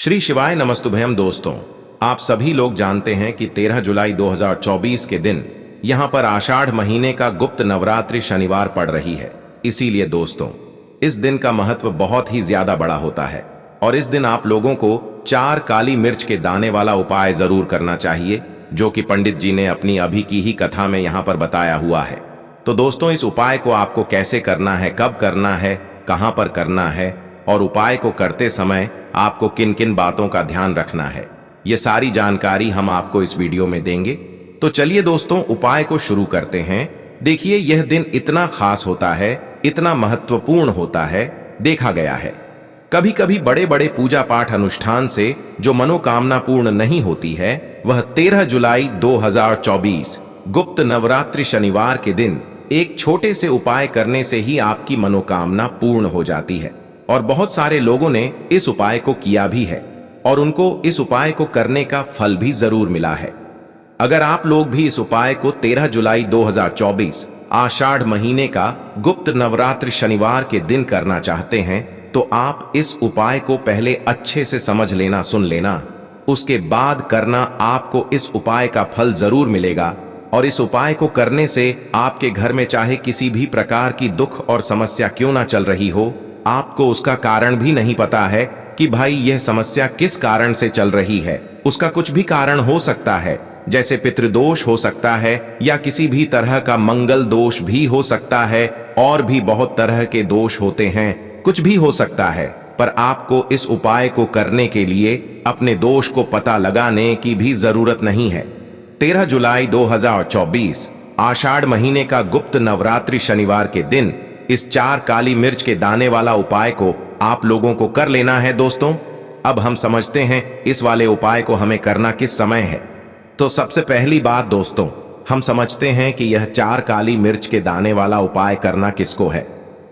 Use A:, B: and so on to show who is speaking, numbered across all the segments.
A: श्री शिवाय नमस्तुभयम दोस्तों, आप सभी लोग जानते हैं कि 13 जुलाई 2024 के दिन यहां पर आषाढ़ महीने का गुप्त नवरात्रि शनिवार पड़ रही है। इसीलिए दोस्तों, इस दिन का महत्व बहुत ही ज्यादा बड़ा होता है और इस दिन आप लोगों को 4 काली मिर्च के दाने वाला उपाय जरूर करना चाहिए, जो कि पंडित जी ने अपनी अभी की ही कथा में यहां पर बताया हुआ है। तो दोस्तों, इस उपाय को आपको कैसे करना है, कब करना है, कहां पर करना है और उपाय को करते समय आपको किन किन बातों का ध्यान रखना है, ये सारी जानकारी हम आपको इस वीडियो में देंगे। तो चलिए दोस्तों, उपाय को शुरू करते हैं। देखिए, यह दिन इतना खास होता है, इतना महत्वपूर्ण होता है। देखा गया है कभी कभी बड़े बड़े पूजा पाठ अनुष्ठान से जो मनोकामना पूर्ण नहीं होती है, वह 13 जुलाई 2024 गुप्त नवरात्रि शनिवार के दिन एक छोटे से उपाय करने से ही आपकी मनोकामना पूर्ण हो जाती है। और बहुत सारे लोगों ने इस उपाय को किया भी है और उनको इस उपाय को करने का फल भी जरूर मिला है। अगर आप लोग भी इस उपाय को 13 जुलाई 2024 आषाढ़ महीने का गुप्त नवरात्रि शनिवार के दिन करना चाहते हैं, तो आप इस उपाय को पहले अच्छे से समझ लेना, सुन लेना, उसके बाद करना। आपको इस उपाय का फल जरूर मिलेगा और इस उपाय को करने से आपके घर में चाहे किसी भी प्रकार की दुख और समस्या क्यों ना चल रही हो, आपको उसका कारण भी नहीं पता है कि भाई यह समस्या किस कारण से चल रही है। उसका कुछ भी कारण हो सकता है, जैसे पितृदोष हो सकता है या किसी भी तरह का मंगल दोष भी हो सकता है, और भी बहुत तरह के दोष होते हैं, कुछ भी हो सकता है। पर आपको इस उपाय को करने के लिए अपने दोष को पता लगाने की भी जरूरत नहीं है। 13 जुलाई 2024 आषाढ़ महीने का गुप्त नवरात्रि शनिवार के दिन इस 4 काली मिर्च के दाने वाला उपाय को आप लोगों को कर लेना है। दोस्तों, अब हम समझते हैं इस वाले उपाय को हमें करना किस समय है। तो सबसे पहली बात दोस्तों, हम समझते हैं कि यह 4 काली मिर्च के दाने वाला उपाय करना किसको है।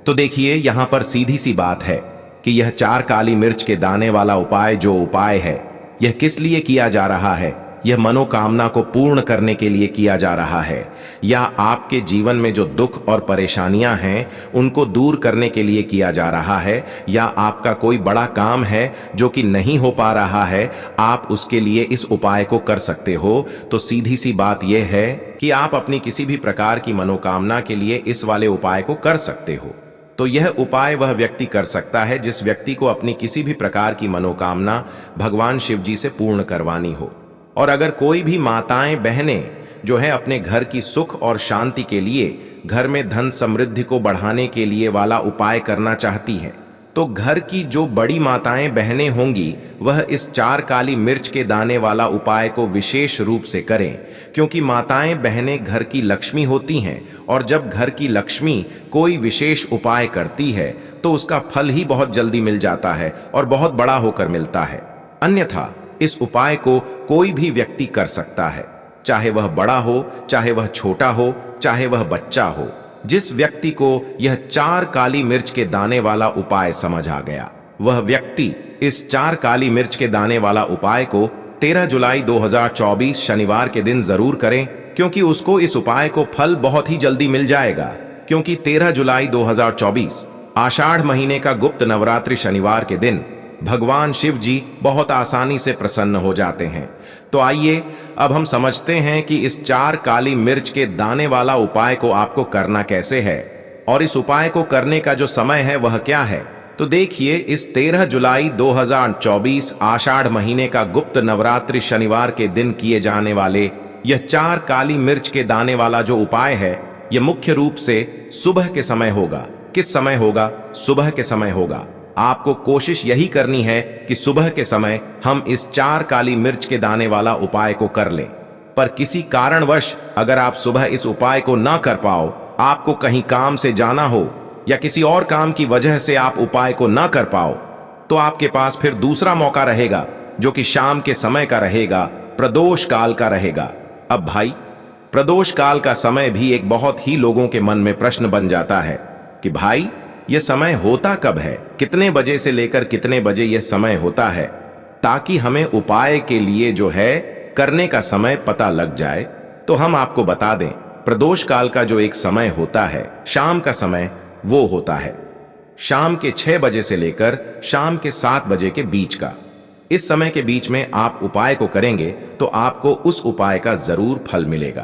A: तो देखिए, यहां पर सीधी सी बात है कि यह 4 काली मिर्च के दाने वाला उपाय जो उपाय है, यह किस लिए किया जा रहा है। यह मनोकामना को पूर्ण करने के लिए किया जा रहा है, या आपके जीवन में जो दुख और परेशानियां हैं उनको दूर करने के लिए किया जा रहा है, या आपका कोई बड़ा काम है जो कि नहीं हो पा रहा है, आप उसके लिए इस उपाय को कर सकते हो। तो सीधी सी बात यह है कि आप अपनी किसी भी प्रकार की मनोकामना के लिए इस वाले उपाय को कर सकते हो। तो यह उपाय वह व्यक्ति कर सकता है जिस व्यक्ति को अपनी किसी भी प्रकार की मनोकामना भगवान शिव जी से पूर्ण करवानी हो। और अगर कोई भी माताएं बहनें जो है अपने घर की सुख और शांति के लिए, घर में धन समृद्धि को बढ़ाने के लिए वाला उपाय करना चाहती हैं, तो घर की जो बड़ी माताएं बहनें होंगी वह इस 4 काली मिर्च के दाने वाला उपाय को विशेष रूप से करें, क्योंकि माताएं बहनें घर की लक्ष्मी होती हैं और जब घर की लक्ष्मी कोई विशेष उपाय करती है तो उसका फल ही बहुत जल्दी मिल जाता है और बहुत बड़ा होकर मिलता है। अन्यथा इस उपाय को कोई भी व्यक्ति कर सकता है, चाहे वह बड़ा हो, चाहे वह छोटा हो, चाहे वह बच्चा हो। जिस व्यक्ति को यह 4 काली मिर्च के दाने वाला उपाय समझ आ गया, वह व्यक्ति इस 4 काली मिर्च के दाने वाला उपाय को 13 जुलाई 2024 शनिवार के दिन जरूर करें, क्योंकि उसको इस उपाय को फल बहुत ही जल्दी मिल जाएगा। क्योंकि 13 जुलाई 2024 आषाढ़ महीने का गुप्त नवरात्रि शनिवार के दिन भगवान शिव जी बहुत आसानी से प्रसन्न हो जाते हैं। तो आइए अब हम समझते हैं कि इस 4 काली मिर्च के दाने वाला उपाय को आपको करना कैसे है और इस उपाय को करने का जो समय है वह क्या है। तो देखिए, इस 13 जुलाई 2024 आषाढ़ महीने का गुप्त नवरात्रि शनिवार के दिन किए जाने वाले यह 4 काली मिर्च के दाने वाला जो उपाय है, यह मुख्य रूप से सुबह के समय होगा। किस समय होगा? सुबह के समय होगा। आपको कोशिश यही करनी है कि सुबह के समय हम इस 4 काली मिर्च के दाने वाला उपाय को कर लें। पर किसी कारणवश अगर आप सुबह इस उपाय को ना कर पाओ, आपको कहीं काम से जाना हो या किसी और काम की वजह से आप उपाय को ना कर पाओ, तो आपके पास फिर दूसरा मौका रहेगा, जो कि शाम के समय का रहेगा, प्रदोष काल का रहेगा। अब भाई, प्रदोष काल का समय भी एक बहुत ही लोगों के मन में प्रश्न बन जाता है कि भाई यह समय होता कब है, कितने बजे से लेकर कितने बजे यह समय होता है, ताकि हमें उपाय के लिए जो है करने का समय पता लग जाए। तो हम आपको बता दें, प्रदोष काल का जो एक समय होता है, शाम का समय, वो होता है शाम के 6 बजे से लेकर शाम के 7 बजे के बीच का। इस समय के बीच में आप उपाय को करेंगे तो आपको उस उपाय का जरूर फल मिलेगा।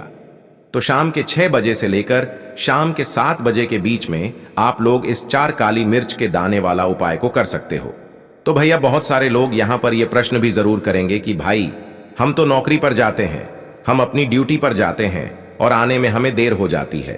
A: तो शाम के 6 बजे से लेकर शाम के 7 बजे के बीच में आप लोग इस 4 काली मिर्च के दाने वाला उपाय को कर सकते हो। तो भैया बहुत सारे लोग यहां पर यह प्रश्न भी जरूर करेंगे कि भाई हम तो नौकरी पर जाते हैं, हम अपनी ड्यूटी पर जाते हैं और आने में हमें देर हो जाती है,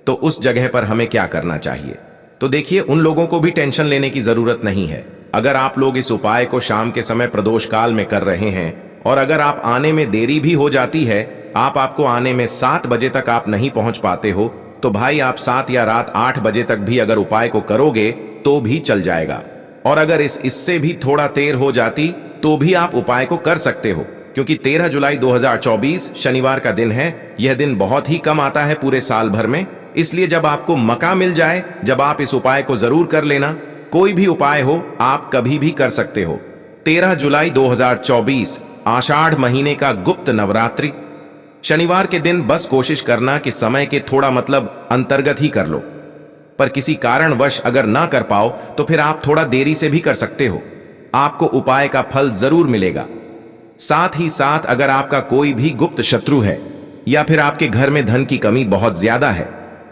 A: तो उस जगह पर हमें क्या करना चाहिए। तो देखिए, उन लोगों को भी टेंशन लेने की जरूरत नहीं है। अगर आप लोग इस उपाय को शाम के समय प्रदोष काल में कर रहे हैं और अगर आप आने में देरी भी हो जाती है, आपको आने में 7 बजे तक आप नहीं पहुंच पाते हो, तो भाई आप 7 या रात 8 बजे तक भी अगर उपाय को करोगे तो भी चल जाएगा। और अगर इससे भी थोड़ा देर हो जाती तो भी आप उपाय को कर सकते हो, क्योंकि 13 जुलाई 2024 शनिवार का दिन है। यह दिन बहुत ही कम आता है पूरे साल भर में, इसलिए जब आपको मौका मिल जाए, जब आप इस उपाय को जरूर कर लेना। कोई भी उपाय हो, आप कभी भी कर सकते हो। 13 जुलाई 2024 आषाढ़ महीने का गुप्त नवरात्रि शनिवार के दिन बस कोशिश करना कि समय के थोड़ा अंतर्गत ही कर लो, पर किसी कारणवश अगर ना कर पाओ तो फिर आप थोड़ा देरी से भी कर सकते हो, आपको उपाय का फल जरूर मिलेगा। साथ ही साथ अगर आपका कोई भी गुप्त शत्रु है या फिर आपके घर में धन की कमी बहुत ज्यादा है,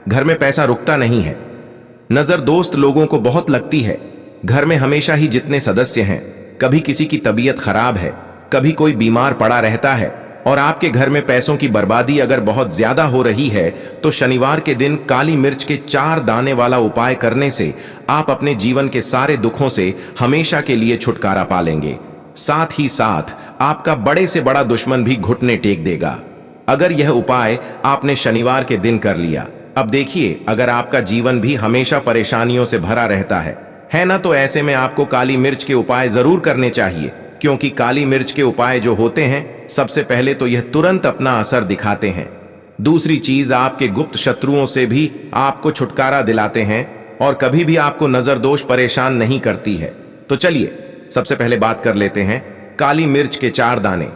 A: घर में पैसा रुकता नहीं है, नजर दोस्त लोगों को बहुत लगती है, घर में हमेशा ही जितने सदस्य हैं, कभी किसी की तबीयत खराब है, कभी कोई बीमार पड़ा रहता है और आपके घर में पैसों की बर्बादी अगर बहुत ज्यादा हो रही है, तो शनिवार के दिन काली मिर्च के 4 दाने वाला उपाय करने से आप अपने जीवन के सारे दुखों से हमेशा के लिए छुटकारा पा लेंगे। साथ ही साथ आपका बड़े से बड़ा दुश्मन भी घुटने टेक देगा अगर यह उपाय आपने शनिवार के दिन कर लिया। अब देखिए, अगर आपका जीवन भी हमेशा परेशानियों से भरा रहता है ना, तो ऐसे में आपको काली मिर्च के उपाय जरूर करने चाहिए, क्योंकि काली मिर्च के उपाय जो होते हैं, सबसे पहले तो यह तुरंत अपना असर दिखाते हैं। दूसरी चीज, आपके गुप्त शत्रुओं से भी आपको छुटकारा दिलाते हैं और कभी भी आपको नजर दोष परेशान नहीं करती है। तो चलिए सबसे पहले बात कर लेते हैं काली मिर्च के 4 दाने।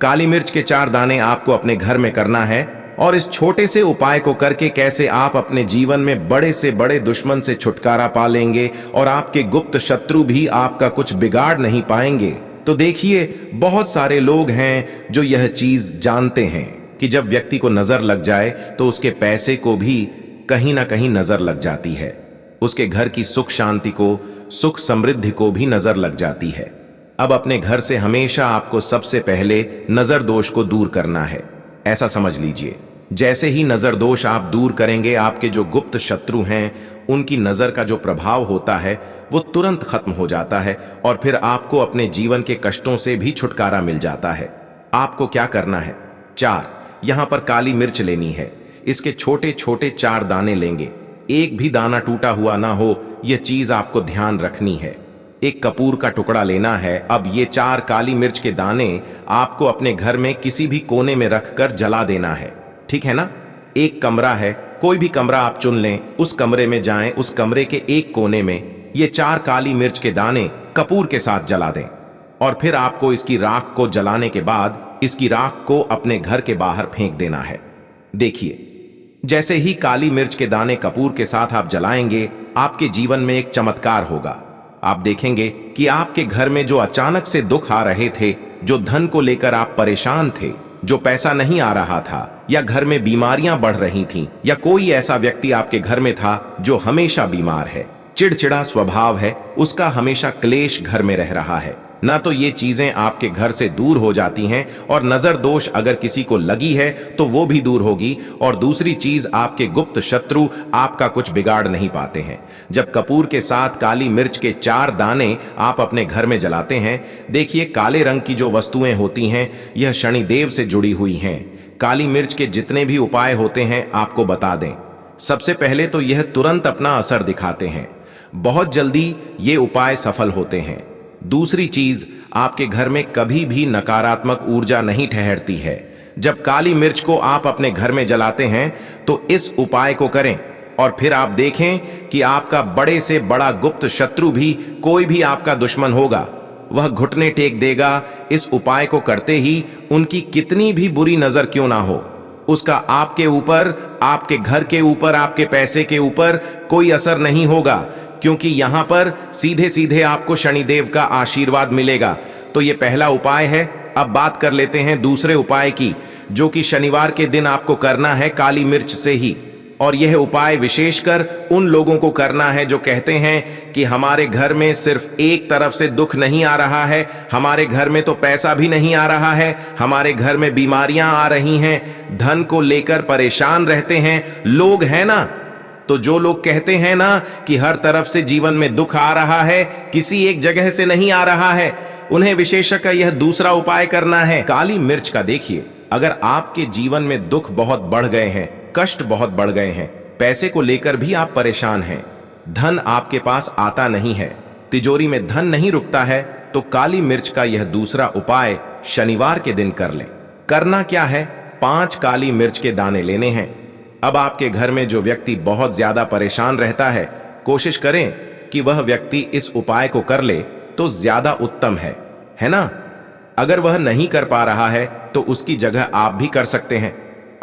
A: काली मिर्च के 4 दाने आपको अपने घर में करना है और इस छोटे से उपाय को करके कैसे आप अपने जीवन में बड़े से बड़े दुश्मन से छुटकारा पा लेंगे और आपके गुप्त शत्रु भी आपका कुछ बिगाड़ नहीं पाएंगे। तो देखिए, बहुत सारे लोग हैं जो यह चीज जानते हैं कि जब व्यक्ति को नजर लग जाए तो उसके पैसे को भी कहीं ना कहीं नजर लग जाती है, उसके घर की सुख शांति को, सुख समृद्धि को भी नजर लग जाती है। अब अपने घर से हमेशा आपको सबसे पहले नजर दोष को दूर करना है। ऐसा समझ लीजिए, जैसे ही नजर दोष आप दूर करेंगे, आपके जो गुप्त शत्रु हैं उनकी नजर का जो प्रभाव होता है वो तुरंत खत्म हो जाता है और फिर आपको अपने जीवन के कष्टों से भी छुटकारा मिल जाता है। आपको क्या करना है, 4 यहां पर काली मिर्च लेनी है। इसके छोटे छोटे 4 दाने लेंगे, एक भी दाना टूटा हुआ ना हो, यह चीज आपको ध्यान रखनी है। एक कपूर का टुकड़ा लेना है। अब ये 4 काली मिर्च के दाने आपको अपने घर में किसी भी कोने में रखकर जला देना है, ठीक है ना। एक कमरा है, कोई भी कमरा आप चुन लें, उस कमरे में जाएं, उस कमरे के एक कोने में ये 4 काली मिर्च के दाने कपूर के साथ जला दें और फिर आपको इसकी राख को जलाने के बाद इसकी राख को अपने घर के बाहर फेंक देना है। देखिए, जैसे ही काली मिर्च के दाने कपूर के साथ आप जलाएंगे, आपके जीवन में एक चमत्कार होगा। आप देखेंगे कि आपके घर में जो अचानक से दुख आ रहे थे, जो धन को लेकर आप परेशान थे, जो पैसा नहीं आ रहा था, या घर में बीमारियां बढ़ रही थीं, या कोई ऐसा व्यक्ति आपके घर में था जो हमेशा बीमार है, चिड़चिड़ा स्वभाव है, उसका हमेशा क्लेश घर में रह रहा है ना, तो ये चीजें आपके घर से दूर हो जाती हैं और नजर दोष अगर किसी को लगी है तो वो भी दूर होगी। और दूसरी चीज, आपके गुप्त शत्रु आपका कुछ बिगाड़ नहीं पाते हैं। जब कपूर के साथ काली मिर्च के 4 दाने आप अपने घर में जलाते हैं, देखिए काले रंग की जो वस्तुएं होती हैं यह शनिदेव से जुड़ी हुई हैं। काली मिर्च के जितने भी उपाय होते हैं आपको बता दें, सबसे पहले तो यह तुरंत अपना असर दिखाते हैं, बहुत जल्दी ये उपाय सफल होते हैं। दूसरी चीज, आपके घर में कभी भी नकारात्मक ऊर्जा नहीं ठहरती है। जब काली मिर्च को आप अपने घर में जलाते हैं तो इस उपाय को करें और फिर आप देखें कि आपका बड़े से बड़ा गुप्त शत्रु भी, कोई भी आपका दुश्मन होगा, वह घुटने टेक देगा। इस उपाय को करते ही उनकी कितनी भी बुरी नजर क्यों ना हो, उसका आपके ऊपर, आपके घर के ऊपर, आपके पैसे के ऊपर कोई असर नहीं होगा, क्योंकि यहां पर सीधे सीधे आपको शनिदेव का आशीर्वाद मिलेगा। तो ये पहला उपाय है। अब बात कर लेते हैं दूसरे उपाय की, जो कि शनिवार के दिन आपको करना है काली मिर्च से ही। और यह उपाय विशेषकर उन लोगों को करना है जो कहते हैं कि हमारे घर में सिर्फ एक तरफ से दुख नहीं आ रहा है, हमारे घर में तो पैसा भी नहीं आ रहा है, हमारे घर में बीमारियां आ रही हैं, धन को लेकर परेशान रहते हैं लोग, है ना। तो जो लोग कहते हैं ना कि हर तरफ से जीवन में दुख आ रहा है, किसी एक जगह से नहीं आ रहा है, उन्हें विशेषकर यह दूसरा उपाय करना है काली मिर्च का। देखिए, अगर आपके जीवन में दुख बहुत बढ़ गए हैं, कष्ट बहुत बढ़ गए हैं, पैसे को लेकर भी आप परेशान हैं, धन आपके पास आता नहीं है, तिजोरी में धन नहीं रुकता है, तो काली मिर्च का यह दूसरा उपाय शनिवार के दिन कर लें। करना क्या है, 5 काली मिर्च के दाने लेने हैं। अब आपके घर में जो व्यक्ति बहुत ज्यादा परेशान रहता है, कोशिश करें कि वह व्यक्ति इस उपाय को कर ले तो ज्यादा उत्तम है ना। अगर वह नहीं कर पा रहा है तो उसकी जगह आप भी कर सकते हैं।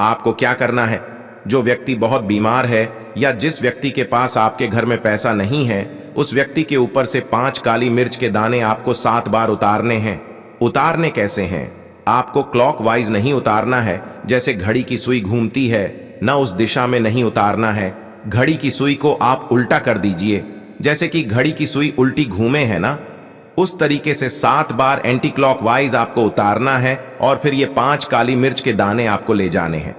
A: आपको क्या करना है, जो व्यक्ति बहुत बीमार है या जिस व्यक्ति के पास आपके घर में पैसा नहीं है, उस व्यक्ति के ऊपर से 5 काली मिर्च के दाने आपको 7 बार उतारने हैं। उतारने कैसे हैं, आपको क्लॉकवाइज नहीं उतारना है, जैसे घड़ी की सुई घूमती है ना उस दिशा में नहीं उतारना है। घड़ी की सुई को आप उल्टा कर दीजिए, जैसे कि घड़ी की सुई उल्टी घूमे है ना, उस तरीके से 7 बार एंटी क्लॉकवाइज आपको उतारना है। और फिर ये 5 काली मिर्च के दाने आपको ले जाने हैं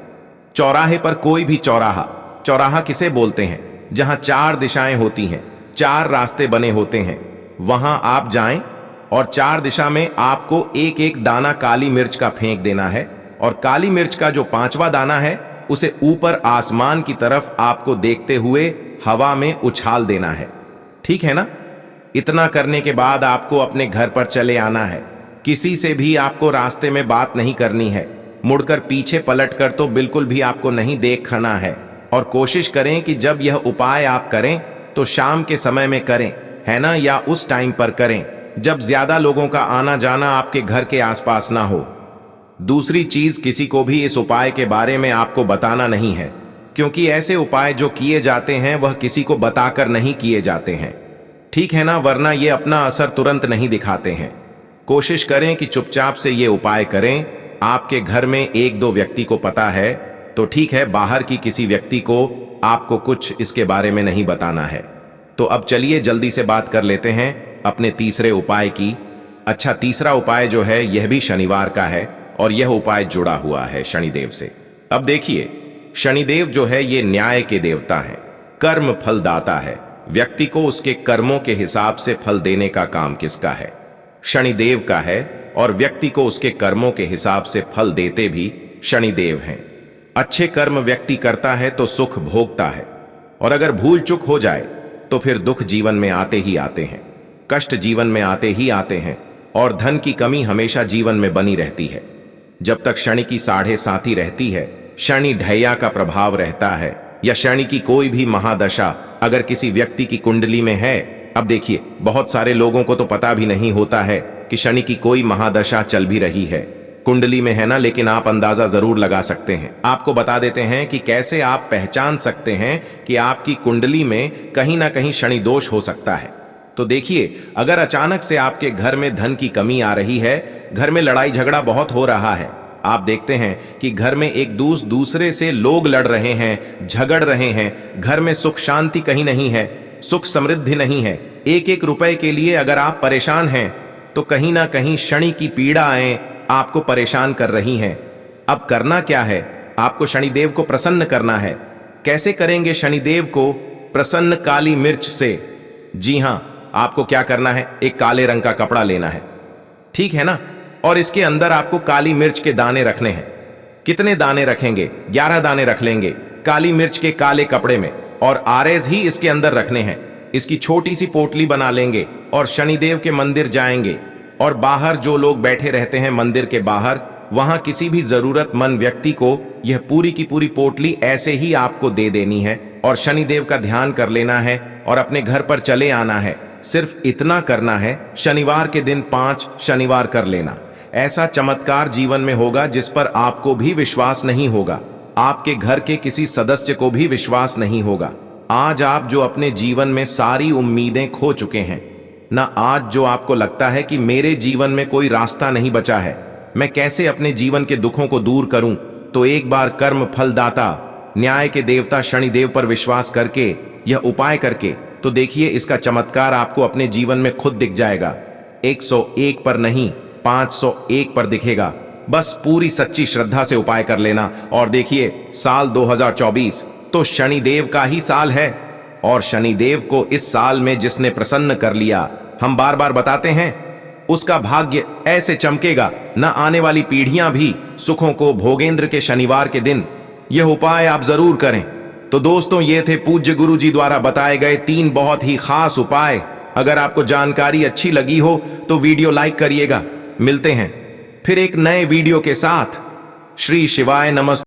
A: चौराहे पर। कोई भी चौराहा किसे बोलते हैं, जहां 4 दिशाएं होती हैं, 4 रास्ते बने होते हैं, वहां आप जाएं और 4 दिशा में आपको एक एक दाना काली मिर्च का फेंक देना है। और काली मिर्च का जो 5वां दाना है उसे ऊपर आसमान की तरफ आपको देखते हुए हवा में उछाल देना है, ठीक है ना। इतना करने के बाद आपको अपने घर पर चले आना है। किसी से भी आपको रास्ते में बात नहीं करनी है, मुड़कर पीछे पलटकर तो बिल्कुल भी आपको नहीं देखना है। और कोशिश करें कि जब यह उपाय आप करें तो शाम के समय में करें, है ना, या उस टाइम पर करें जब ज्यादा लोगों का आना जाना आपके घर के आसपास ना हो। दूसरी चीज, किसी को भी इस उपाय के बारे में आपको बताना नहीं है, क्योंकि ऐसे उपाय जो किए जाते हैं वह किसी को बताकर नहीं किए जाते हैं, ठीक है ना, वरना ये अपना असर तुरंत नहीं दिखाते हैं। कोशिश करें कि चुपचाप से ये उपाय करें। आपके घर में 1-2 व्यक्ति को पता है तो ठीक है, बाहर की किसी व्यक्ति को आपको कुछ इसके बारे में नहीं बताना है। तो अब चलिए जल्दी से बात कर लेते हैं अपने तीसरे उपाय की। अच्छा, तीसरा उपाय जो है यह भी शनिवार का है और यह उपाय जुड़ा हुआ है शनिदेव से। अब देखिए, शनिदेव जो है ये न्याय के देवता हैं, कर्म फलदाता है। व्यक्ति को उसके कर्मों के हिसाब से फल देने का काम किसका है, शनिदेव का है। और व्यक्ति को उसके कर्मों के हिसाब से फल देते भी शनिदेव हैं। अच्छे कर्म व्यक्ति करता है तो सुख भोगता है, और अगर भूल चूक हो जाए तो फिर दुख जीवन में आते ही आते हैं, कष्ट जीवन में आते ही आते हैं, और धन की कमी हमेशा जीवन में बनी रहती है। जब तक शनि की 7.5 रहती है, शनि ढैया का प्रभाव रहता है, या शनि की कोई भी महादशा अगर किसी व्यक्ति की कुंडली में है। अब देखिए, बहुत सारे लोगों को तो पता भी नहीं होता है कि शनि की कोई महादशा चल भी रही है, कुंडली में है ना, लेकिन आप अंदाजा जरूर लगा सकते हैं। आपको बता देते हैं कि कैसे आप पहचान सकते हैं कि आपकी कुंडली में कहीं ना कहीं शनि दोष हो सकता है। तो देखिए, अगर अचानक से आपके घर में धन की कमी आ रही है, घर में लड़ाई झगड़ा बहुत हो रहा है, आप देखते हैं कि घर में एक दूसरे से लोग लड़ रहे हैं, झगड़ रहे हैं, घर में सुख शांति कहीं नहीं है, सुख समृद्धि नहीं है, एक एक रुपए के लिए अगर आप परेशान हैं तो कहीं ना कहीं शनि की पीड़ाएं आपको परेशान कर रही हैं। अब करना क्या है, आपको शनिदेव को प्रसन्न करना है। कैसे करेंगे शनिदेव को प्रसन्न? काली मिर्च से। जी हां, आपको क्या करना है, एक काले रंग का कपड़ा लेना है, ठीक है ना, और इसके अंदर आपको काली मिर्च के दाने रखने हैं। कितने दाने रखेंगे? 11 दाने रख लेंगे काली मिर्च के काले कपड़े में, और आरेज ही इसके अंदर रखने हैं। इसकी छोटी सी पोटली बना लेंगे और शनिदेव के मंदिर जाएंगे, और बाहर जो लोग बैठे रहते हैं मंदिर के बाहर, वहां किसी भी जरूरतमंद व्यक्ति को यह पूरी की पूरी पोटली ऐसे ही आपको दे देनी है, और शनिदेव का ध्यान कर लेना है और अपने घर पर चले आना है। सिर्फ इतना करना है, शनिवार के दिन 5 शनिवार कर लेना। ऐसा चमत्कार जीवन में होगा जिस पर आपको भी विश्वास नहीं होगा, आपके घर के किसी सदस्य को भी विश्वास नहीं होगा। आज आप जो अपने जीवन में सारी उम्मीदें खो चुके हैं, ना आज जो आपको लगता है कि मेरे जीवन में कोई रास्ता नहीं बचा है, मैं कैसे अपने जीवन के दुखों को दूर करूं, तो एक बार कर्म फलदाता न्याय के देवता शनिदेव पर विश्वास करके यह उपाय करके तो देखिए, इसका चमत्कार आपको अपने जीवन में खुद दिख जाएगा। 101 पर नहीं, 501 पर दिखेगा। बस पूरी सच्ची श्रद्धा से उपाय कर लेना और देखिए, साल 2024 तो शनिदेव का ही साल है और शनिदेव को इस साल में जिसने प्रसन्न कर लिया, हम बार बार बताते हैं, उसका भाग्य ऐसे चमकेगा न आने वाली पीढ़ियां भी सुखों को भोगेंद्र के शनिवार के दिन यह उपाय आप जरूर करें। तो दोस्तों, ये थे पूज्य गुरु जी द्वारा बताए गए 3 बहुत ही खास उपाय। अगर आपको जानकारी अच्छी लगी हो तो वीडियो लाइक करिएगा। मिलते हैं फिर एक नए वीडियो के साथ। श्री शिवाय नमस्ते।